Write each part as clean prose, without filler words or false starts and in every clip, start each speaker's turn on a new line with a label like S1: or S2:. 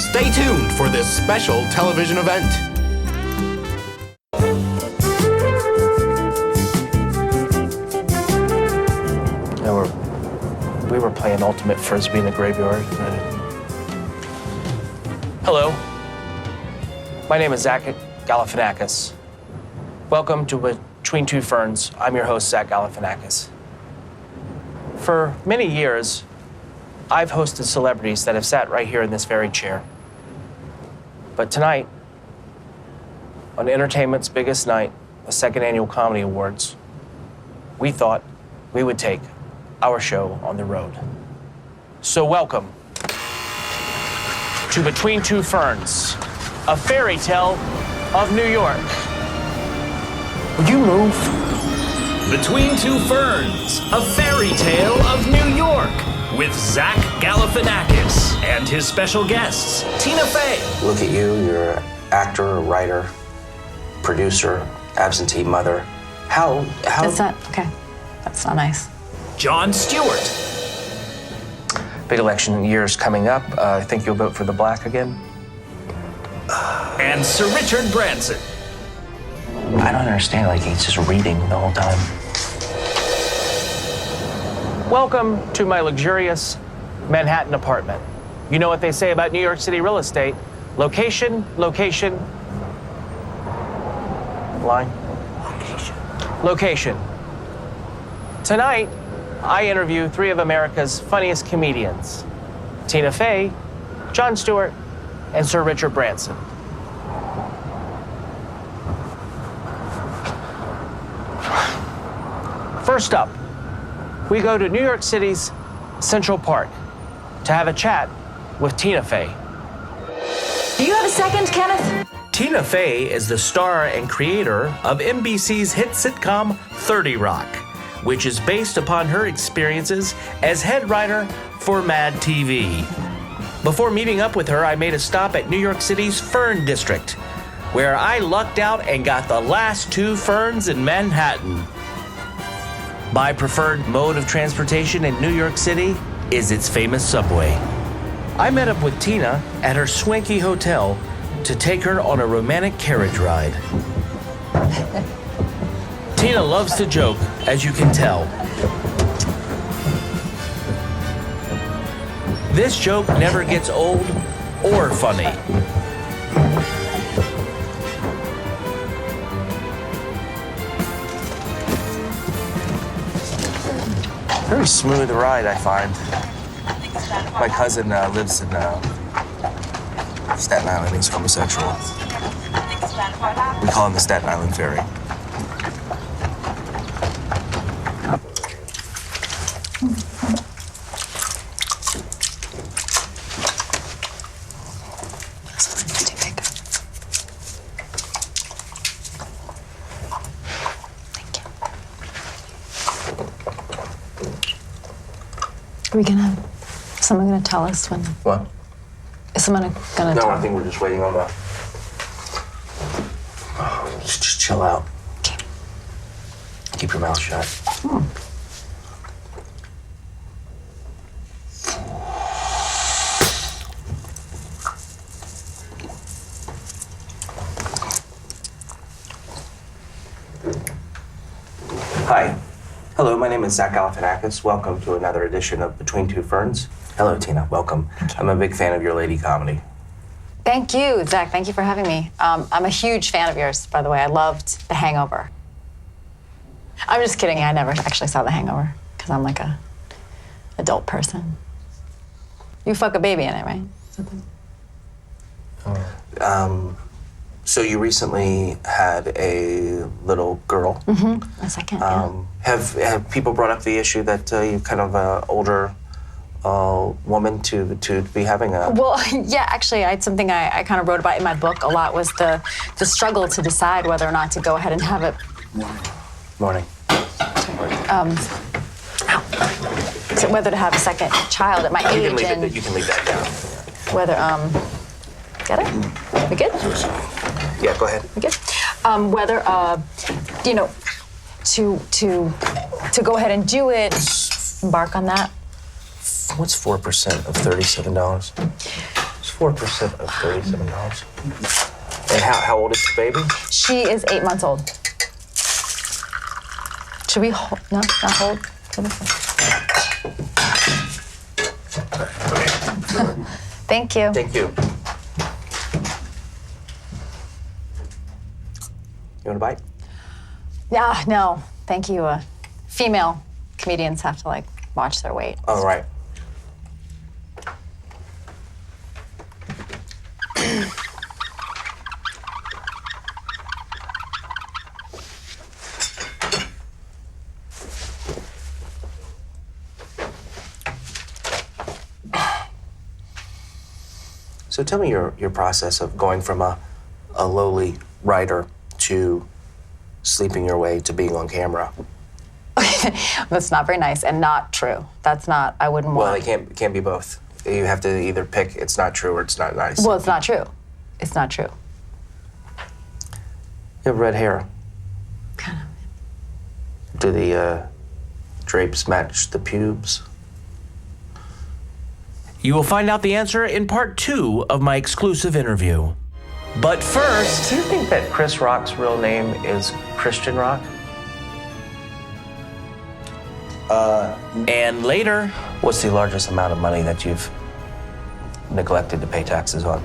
S1: Stay tuned for this special television event.
S2: We were playing ultimate frisbee in the graveyard. Hello, my name is Zach Galifianakis. Welcome to Between Two Ferns. I'm your host, Zach Galifianakis. For many years, I've hosted celebrities that have sat right here in this very chair. But tonight, on entertainment's biggest night, the second annual Comedy Awards, we thought we would take our show on the road. So welcome to Between Two Ferns, a fairy tale of New York. Would you move?
S3: Between Two Ferns, a fairy tale of New York, with Zach Galifianakis and his special guests, Tina Fey.
S4: Look at you, you're an actor, a writer, producer, absentee mother. How?
S5: That's not, okay, that's not nice.
S3: Jon Stewart.
S2: Big election years coming up. I think you'll vote for the black again.
S3: And Sir Richard Branson.
S2: I don't understand, like he's just reading the whole time. Welcome to my luxurious Manhattan apartment. You know what they say about New York City real estate. Location, location. Line? Location. Tonight, I interview three of America's funniest comedians: Tina Fey, Jon Stewart, and Sir Richard Branson. First up, we go to New York City's Central Park to have a chat with Tina Fey.
S5: Do you have a second, Kenneth?
S2: Tina Fey is the star and creator of NBC's hit sitcom 30 Rock, which is based upon her experiences as head writer for Mad TV. Before meeting up with her, I made a stop at New York City's Fern District, where I lucked out and got the last two ferns in Manhattan. My preferred mode of transportation in New York City is its famous subway. I met up with Tina at her swanky hotel to take her on a romantic carriage ride. Tina loves to joke, as you can tell. This joke never gets old or funny. Very smooth ride, I find. My cousin lives in Staten Island. He's homosexual. We call him the Staten Island Ferry.
S5: Are we gonna, is someone gonna tell us when?
S2: What?
S5: Is someone gonna tell
S4: No, I think we're just waiting on that. Just chill out.
S5: Okay.
S4: Keep your mouth shut. Hi. Hello, my name is Zach Galifianakis. Welcome to another edition of Between Two Ferns. Hello, Tina. Welcome. I'm a big fan of your lady comedy.
S5: Thank you, Zach. Thank you for having me. I'm a huge fan of yours, by the way. I loved The Hangover. I'm just kidding. I never actually saw The Hangover because I'm like a adult person. You fuck a baby in it, right?
S4: So you recently had a little girl.
S5: Mm-hmm. A second, yeah.
S4: Have people brought up the issue that you're kind of an older woman to be having a...
S5: Well, yeah, actually, something I kind of wrote about in my book a lot was the struggle to decide whether or not to go ahead and have it.
S4: Morning.
S5: So whether to have a second child at my age.
S4: You can leave that down.
S5: Whether, get it? We good?
S4: Yeah, go ahead.
S5: We good? Whether, you know, to go ahead and do it, embark on that.
S4: What's 4% of $37? 4% of $37? And how old is the baby?
S5: She is 8 months old. Should we hold? No, not hold. Thank you.
S4: Thank you. You want a bite?
S5: Yeah, no, thank you. Female comedians have to like watch their weight.
S4: All right. So tell me your process of going from a lowly writer to sleeping your way to being on camera.
S5: That's not very nice and not true. That's not, I wouldn't
S4: Well,
S5: want.
S4: it can't be both. You have to either pick it's not true or it's not nice.
S5: Well, it's not true. It's not true.
S4: You have red hair.
S5: Kind of.
S4: Do the drapes match the pubes?
S2: You will find out the answer in part 2 of my exclusive interview. But first,
S4: Do you think that Chris Rock's real name is Christian Rock?
S2: and later,
S4: What's the largest amount of money that you've neglected to pay taxes on?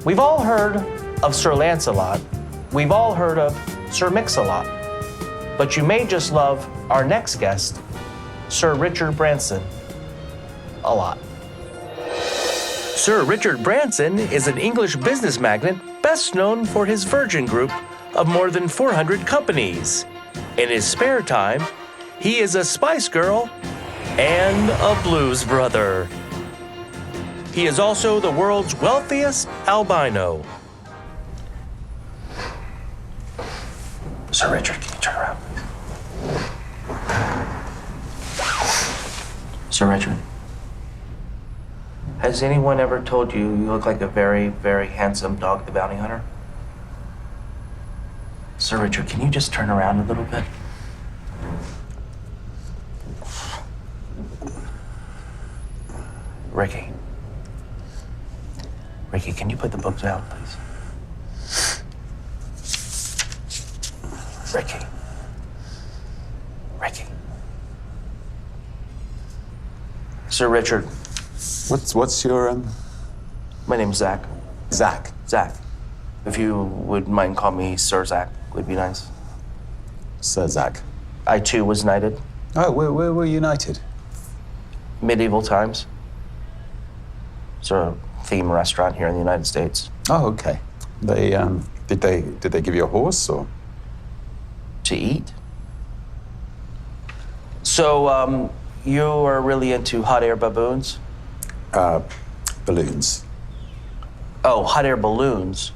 S2: we've all heard of Sir Lancelot. We've all heard of Sir Mix-a-Lot. But you may just love our next guest, Sir Richard Branson, a lot. Sir Richard Branson is an English business magnate best known for his Virgin Group of more than 400 companies. In his spare time, he is a Spice Girl and a Blues Brother. He is also the world's wealthiest albino.
S4: Sir Richard, can you turn around, please? Sir Richard, has anyone ever told you you look like a very, very handsome Dog the Bounty Hunter? Sir Richard, can you just turn around a little bit? Ricky. Ricky, can you put the books down, please? Ricky. Ricky. Sir Richard,
S6: What's your
S4: my name's Zach.
S6: Zach?
S4: Zach. If you would mind calling me Sir Zach, would be nice.
S6: Sir Zach.
S4: I too was knighted.
S6: Oh, we're united.
S4: Medieval times. It's a theme restaurant here in the United States.
S6: Oh, okay. They did they give you a horse or?
S4: To eat. So, you are really into hot air baboons?
S6: Balloons.
S4: Oh, hot air balloons.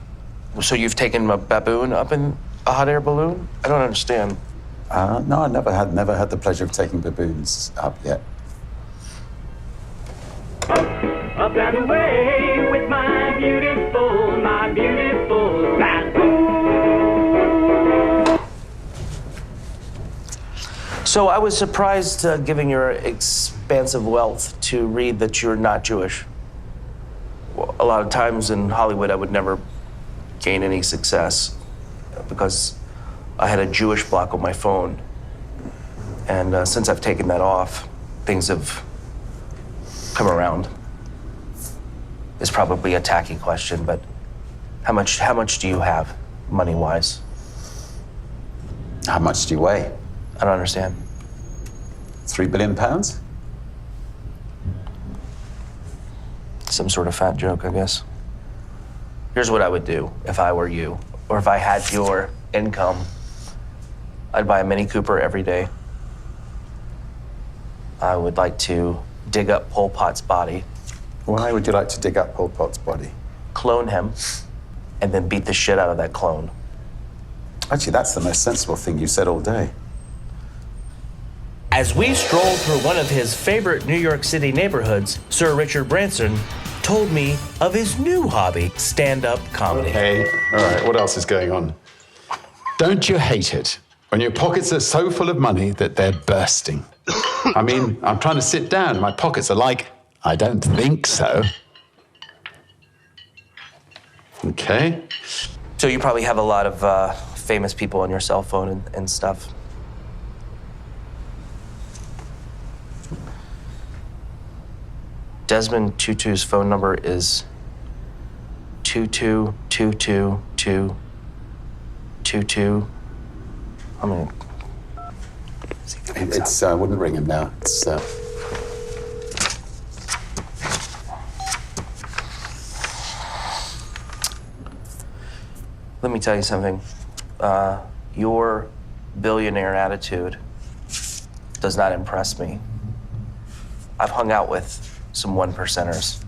S4: So you've taken a baboon up in a hot air balloon? I don't understand.
S6: No, I never had the pleasure of taking baboons up yet.
S7: Up and away with my beautiful baboon.
S4: So I was surprised, given your expansive wealth, to read that you're not Jewish. Well, a lot of times in Hollywood, I would never gain any success because I had a Jewish block on my phone. And since I've taken that off, things have come around. It's probably a tacky question, but how much do you have, money-wise?
S6: How much do you weigh?
S4: I don't understand.
S6: 3 billion pounds?
S4: Some sort of fat joke, I guess. Here's what I would do if I were you, or if I had your income. I'd buy a Mini Cooper every day. I would like to dig up Pol Pot's body,
S6: Why would you like to dig up Pol Pot's body?
S4: clone him, and then beat the shit out of that clone.
S6: Actually, that's the most sensible thing you've said all day.
S2: As we strolled through one of his favorite New York City neighborhoods, Sir Richard Branson told me of his new hobby, stand-up comedy.
S6: Hey, all right, what else is going on? Don't you hate it when your pockets are so full of money that they're bursting? I mean, I'm trying to sit down and my pockets are like, I don't think so. Okay.
S4: So you probably have a lot of famous people on your cell phone and stuff. Desmond Tutu's phone number is 22222222. I mean,
S6: It's wouldn't ring him now. It's
S4: let me tell you something. Your billionaire attitude does not impress me. I've hung out with some 1%ers,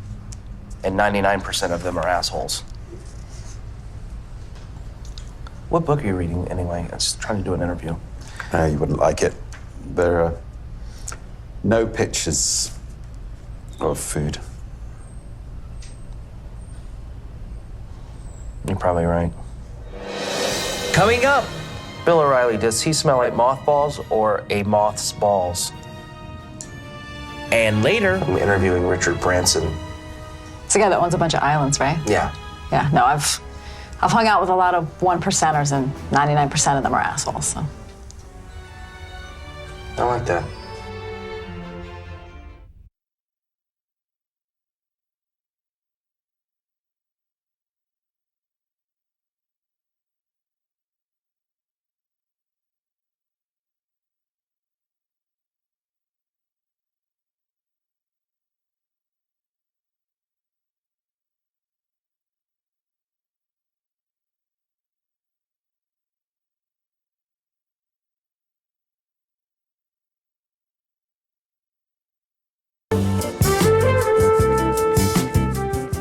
S4: and 99% of them are assholes. What book are you reading anyway? I was trying to do an interview.
S6: you wouldn't like it. There are no pictures of food.
S4: You're probably right.
S2: Coming up,
S4: Bill O'Reilly, does he smell like mothballs or a moth's balls?
S2: and later,
S4: I'm interviewing Richard Branson.
S5: It's the guy that owns a bunch of islands, right?
S4: Yeah.
S5: Yeah, no, I've hung out with a lot of 1%ers, and 99% of them are assholes, so.
S4: I like that.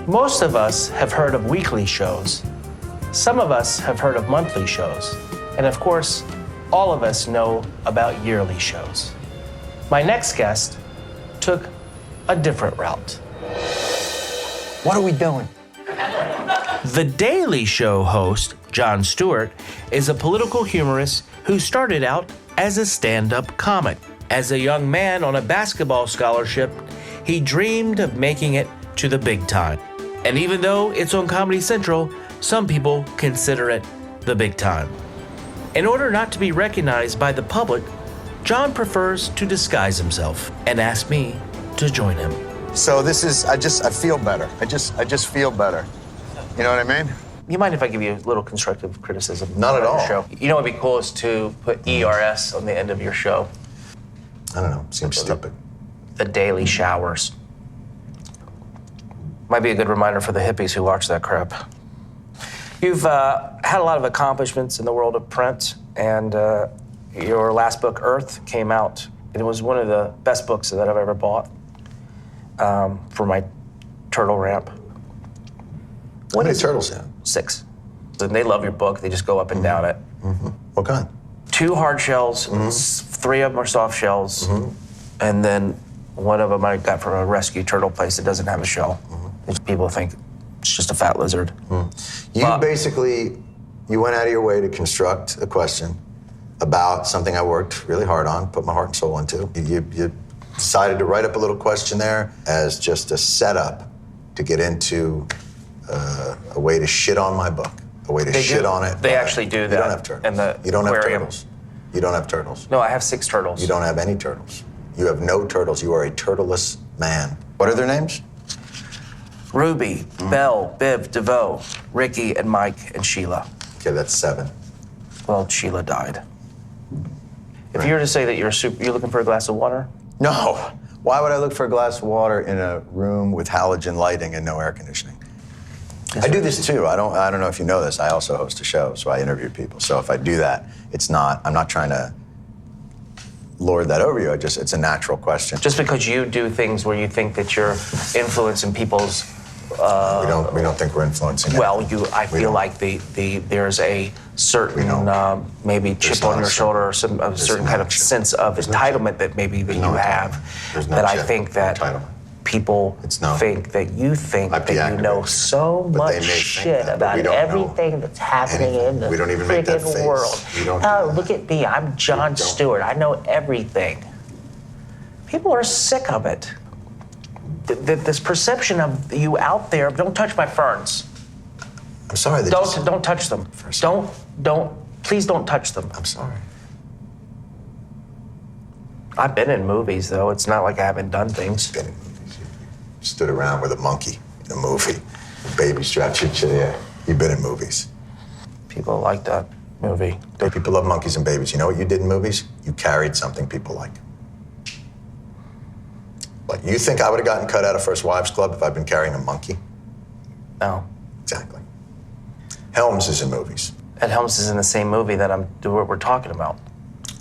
S4: Most of us have heard of weekly shows. Some of us have heard of monthly shows. And of course, all of us know about yearly shows. My next guest took a different route.
S8: What are we doing?
S2: The Daily Show host, Jon Stewart, is a political humorist who started out as a stand-up comic. As a young man on a basketball scholarship, he dreamed of making it to the big time. And even though it's on Comedy Central, some people consider it the big time. In order not to be recognized by the public, Jon prefers to disguise himself and asked me to join him.
S8: So this is, I feel better. I just feel better. You know what I mean?
S4: You mind if I give you a little constructive criticism?
S8: Not at
S4: about your
S8: all.
S4: Show? You know what would be cool is to put ERS on the end of your show.
S8: I don't know, seems stupid.
S4: The Daily Showers. Might be a good reminder for the hippies who watch that crap. You've had a lot of accomplishments in the world of print, and your last book, Earth, came out. It was one of the best books that I've ever bought for my turtle ramp.
S8: How many turtles you have?
S4: 6. And they love your book. They just go up and down it.
S8: Mm-hmm. What kind?
S4: 2 hard shells, 3 of them are soft shells, and then one of them I got from a rescue turtle place that doesn't have a shell. People think it's just a fat lizard.
S8: You basically, you went out of your way to construct a question about something I worked really hard on, put my heart and soul into. You decided to write up a little question there as just a setup to get into a way to shit on my book, a way to shit on it.
S4: They actually do that.
S8: You don't have turtles.
S4: in the
S8: You don't have
S4: aquarium.
S8: turtles. You don't have turtles.
S4: No, I have 6 turtles.
S8: You don't have any turtles. You have no turtles. You are a turtleless man. What are their names?
S4: Ruby, Belle, Biv, DeVoe, Ricky, and Mike, and Sheila.
S8: Okay, that's 7.
S4: Well, Sheila died. If you were to say that you're looking for a glass of water?
S8: No. Why would I look for a glass of water in a room with halogen lighting and no air conditioning? I do this too. I don't know if you know this. I also host a show, so I interview people. So if I do that, I'm not trying to lord that over you. It's a natural question.
S4: Just because you do things where you think that you're influencing people's.
S8: We don't think we're influencing.
S4: Well, I feel like there's a certain maybe chip on your shoulder or a certain kind of sense of entitlement that maybe that you have. That I think that people think that you think that you know so much shit about everything that's happening in the freaking world. Oh, look at me, I'm Jon Stewart. I know everything. People are sick of it. This perception of you out there. Don't touch my ferns.
S8: I'm sorry.
S4: Don't touch them. Please don't touch them.
S8: I'm sorry.
S4: I've been in movies though. It's not like I haven't done things.
S8: Been in movies. You stood around with a monkey in a movie. A baby strapped you to the air. You've been in movies.
S4: People like that movie.
S8: People love monkeys and babies. You know what you did in movies? You carried something people like. Like, you think I would have gotten cut out of First Wives Club if I'd been carrying a monkey?
S4: No.
S8: Exactly. Helms is in movies.
S4: Ed Helms is in the same movie that we're talking about.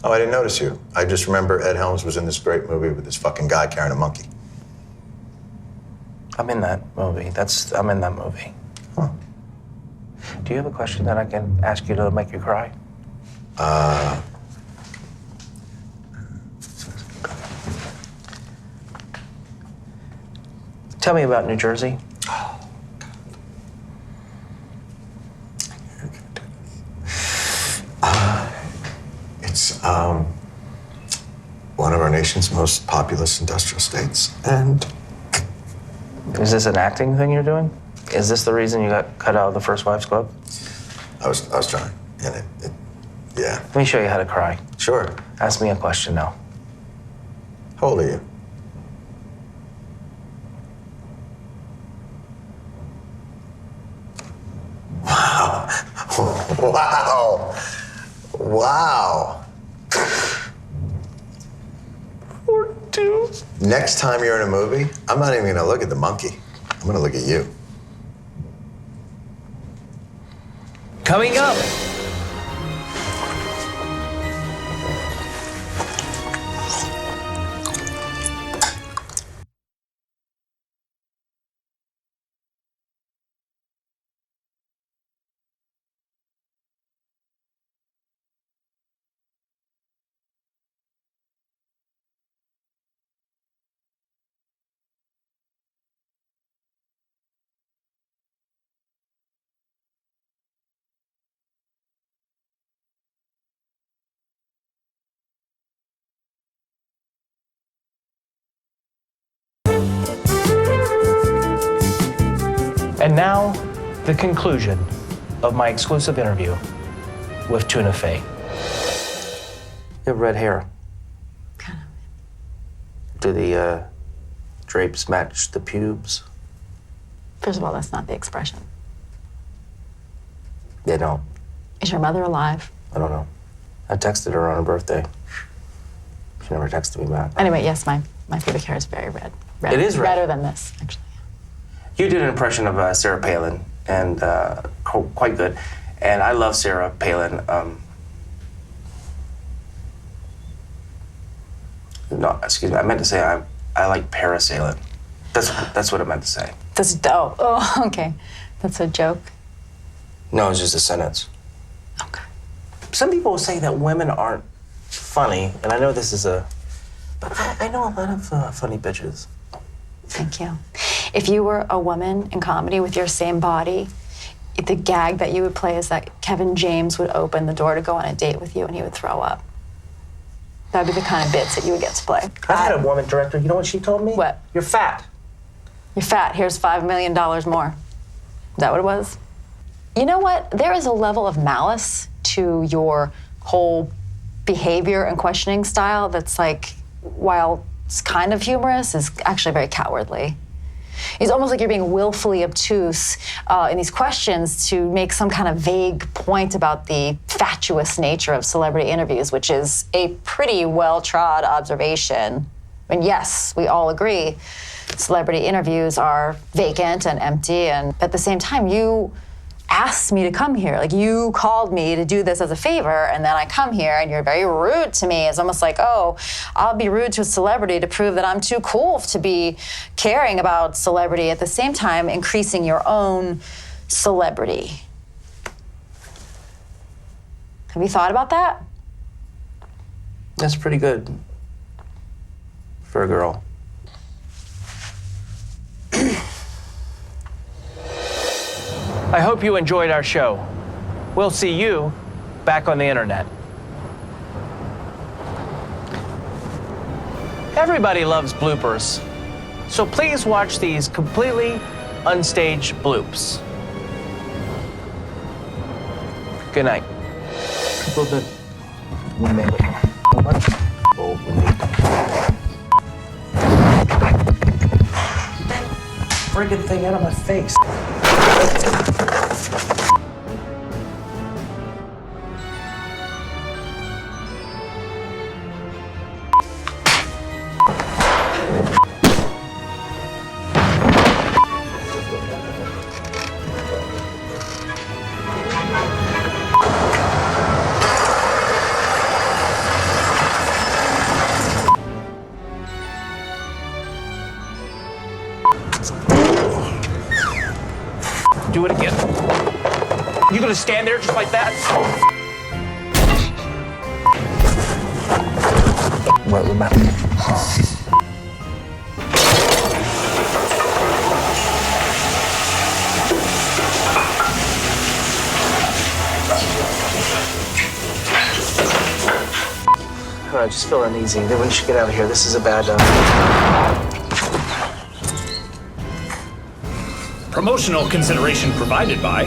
S8: Oh, I didn't notice you. I just remember Ed Helms was in this great movie with this fucking guy carrying a monkey.
S4: I'm in that movie. I'm in that movie.
S8: Huh.
S4: Do you have a question that I can ask you to make you cry? Tell me about New Jersey.
S8: Oh, God. It's one of our nation's most populous industrial states. And
S4: is this an acting thing you're doing? Is this the reason you got cut out of the First Wives Club?
S8: I was trying, and yeah.
S4: Let me show you how to cry.
S8: Sure.
S4: Ask me a question now.
S8: How old are you? Wow. Wow.
S4: 42.
S8: Next time you're in a movie, I'm not even gonna look at the monkey. I'm gonna look at you.
S2: Coming up. And now, the conclusion of my exclusive interview with Tuna Fey. You have red hair.
S5: Kind of.
S4: Do the drapes match the pubes?
S5: First of all, that's not the expression.
S4: They don't.
S5: Is your mother alive?
S4: I don't know. I texted her on her birthday. She never texted me back.
S5: Anyway, yes, my pubic hair is very red.
S4: It is red.
S5: Redder than this, actually.
S4: You did an impression of Sarah Palin, and quite good. And I love Sarah Palin. No, excuse me. I meant to say I like parasailing. That's what I meant to say.
S5: That's dope. Oh, okay. That's a joke.
S4: No, it's just a sentence.
S5: Okay.
S4: Some people say that women aren't funny, and I know this is but I know a lot of funny bitches.
S5: Thank you. If you were a woman in comedy with your same body, the gag that you would play is that Kevin James would open the door to go on a date with you and he would throw up. That would be the kind of bits that you would get to play.
S4: I had a woman director, you know what she told me?
S5: What?
S4: You're fat.
S5: You're fat. Here's $5 million more. Is that what it was? You know what? There is a level of malice to your whole behavior and questioning style that's like, while it's kind of humorous, is actually very cowardly. It's almost like you're being willfully obtuse in these questions to make some kind of vague point about the fatuous nature of celebrity interviews, which is a pretty well-trod observation. And yes, we all agree, celebrity interviews are vacant and empty, and at the same time, you asked me to come here. Like, you called me to do this as a favor, and then I come here and you're very rude to me. It's almost like, oh, I'll be rude to a celebrity to prove that I'm too cool to be caring about celebrity, at the same time increasing your own celebrity. Have you thought about that?
S4: That's pretty good for a girl. I hope you enjoyed our show. We'll see you back on the internet. Everybody loves bloopers, so please watch these completely unstaged bloops. Good night. People that we made it. Friggin' thing out of my face. Do it again. You gonna stand there just like that? What was that? I don't know, I just feel uneasy. Then we should get out of here. This is a bad.
S3: Promotional consideration provided by